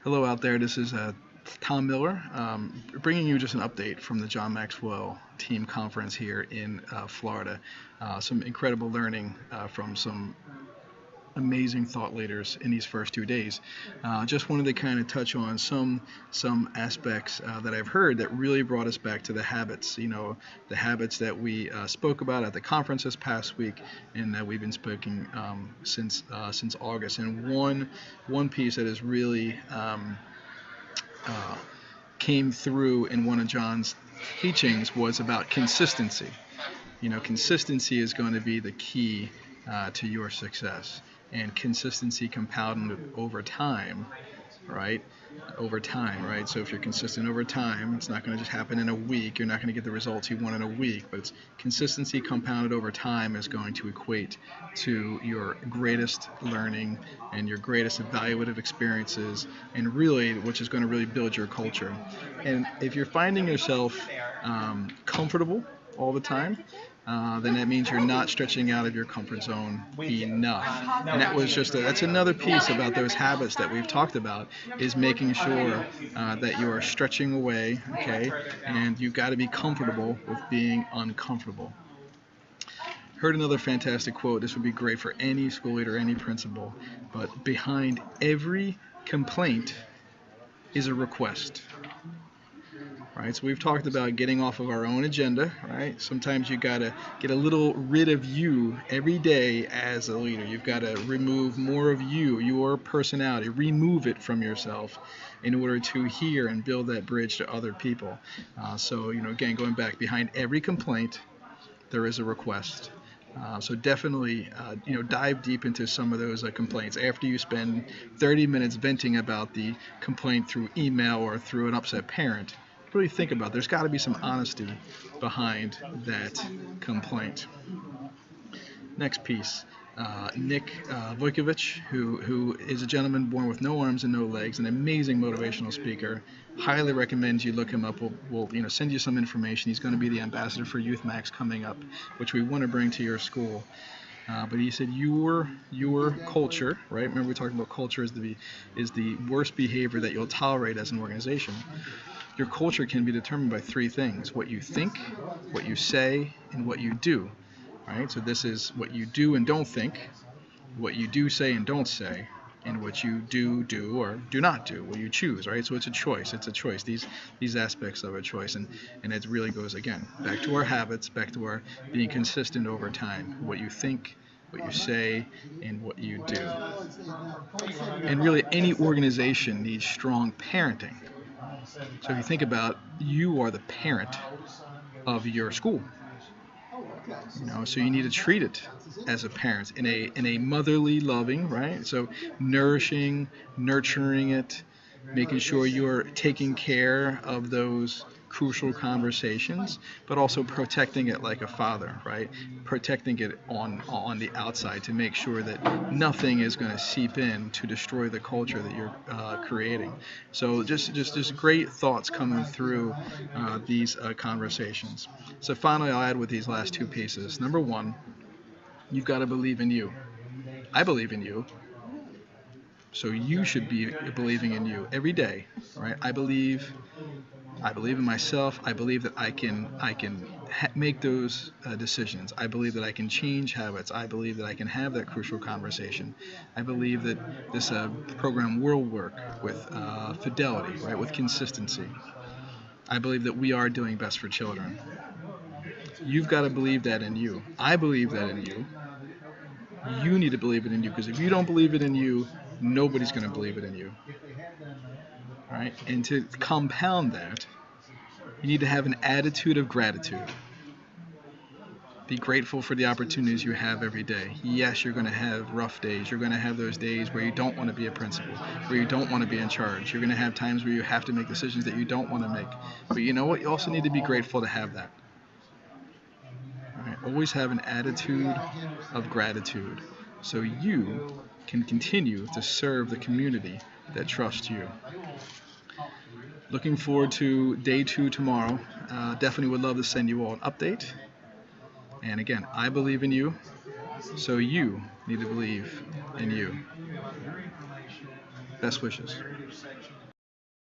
Hello out there. This is Tom Miller, bringing you just an update from the John Maxwell team conference here in Florida. Some incredible learning from some amazing thought leaders in these first 2 days. Just wanted to kind of touch on some aspects that I've heard that really brought us back to the habits. The habits that we spoke about at the conference this past week, and that we've been speaking since August. And one piece that has really uh, came through in one of John's teachings was about consistency. Consistency is going to be the key to your success, and consistency compounded over time, right? Over time, right? So if you're consistent over time, it's not going to just happen in a week. You're not going to get the results you want in a week, but it's consistency compounded over time is going to equate to your greatest learning and your greatest evaluative experiences, and really, which is going to really build your culture. And if you're finding yourself comfortable all the time, then that means you're not stretching out of your comfort zone enough. And that's another piece about those habits that we've talked about, is making sure that you are stretching away, okay? And you've got to be comfortable with being uncomfortable. Heard another fantastic quote. This would be great for any school leader, any principal. But behind every complaint is a request. Right, so we've talked about getting off of our own agenda, right? Sometimes you gotta get a little rid of you every day as a leader. You've got to remove more of you, your personality, remove it from yourself in order to hear and build that bridge to other people. Again, going back, behind every complaint, there is a request. So definitely, dive deep into some of those complaints. After you spend 30 minutes venting about the complaint through email or through an upset parent, really think about, there's got to be some honesty behind that complaint. Next piece, Nick Vujicic, who is a gentleman born with no arms and no legs, an amazing motivational speaker. Highly recommend you look him up. We'll send you some information. He's going to be the ambassador for Youth Max coming up, which we want to bring to your school. But he said your culture, right? Remember we talked about culture is the worst behavior that you'll tolerate as an organization. Your culture can be determined by three things: what you think, what you say, and what you do. Right? So this is what you do and don't think, what you do say and don't say, and what you do or do not do, what you choose, right? So it's a choice. It's a choice. These aspects of a choice, and it really goes, again, back to our habits, back to our being consistent over time. What you think, what you say, and what you do. And really, any organization needs strong parenting. So if you think about, you are the parent of your school. So you need to treat it as a parent in a motherly, loving, right? So nourishing, nurturing it, making sure you're taking care of those crucial conversations, but also protecting it like a father, right? Protecting it on the outside to make sure that nothing is going to seep in to destroy the culture that you're creating. So just great thoughts coming through these conversations. So finally, I'll add with these last two pieces. Number one, you've got to believe in you. I believe in you. So you should be believing in you every day, right? I believe in myself. I believe that I can make those decisions. I believe that I can change habits. I believe that I can have that crucial conversation. I believe that this program will work with fidelity, right? With consistency. I believe that we are doing best for children. You've got to believe that in you. I believe that in you. You need to believe it in you, because if you don't believe it in you, nobody's going to believe it in you. Right? And to compound that, you need to have an attitude of gratitude. Be grateful for the opportunities you have every day. Yes, you're going to have rough days. You're going to have those days where you don't want to be a principal, where you don't want to be in charge. You're going to have times where you have to make decisions that you don't want to make. But you know what? You also need to be grateful to have that. Right? Always have an attitude of gratitude so you can continue to serve the community that trusts you. Looking forward to day 2 tomorrow. Definitely would love to send you all an update. And again, I believe in you, so you need to believe in you. Best wishes.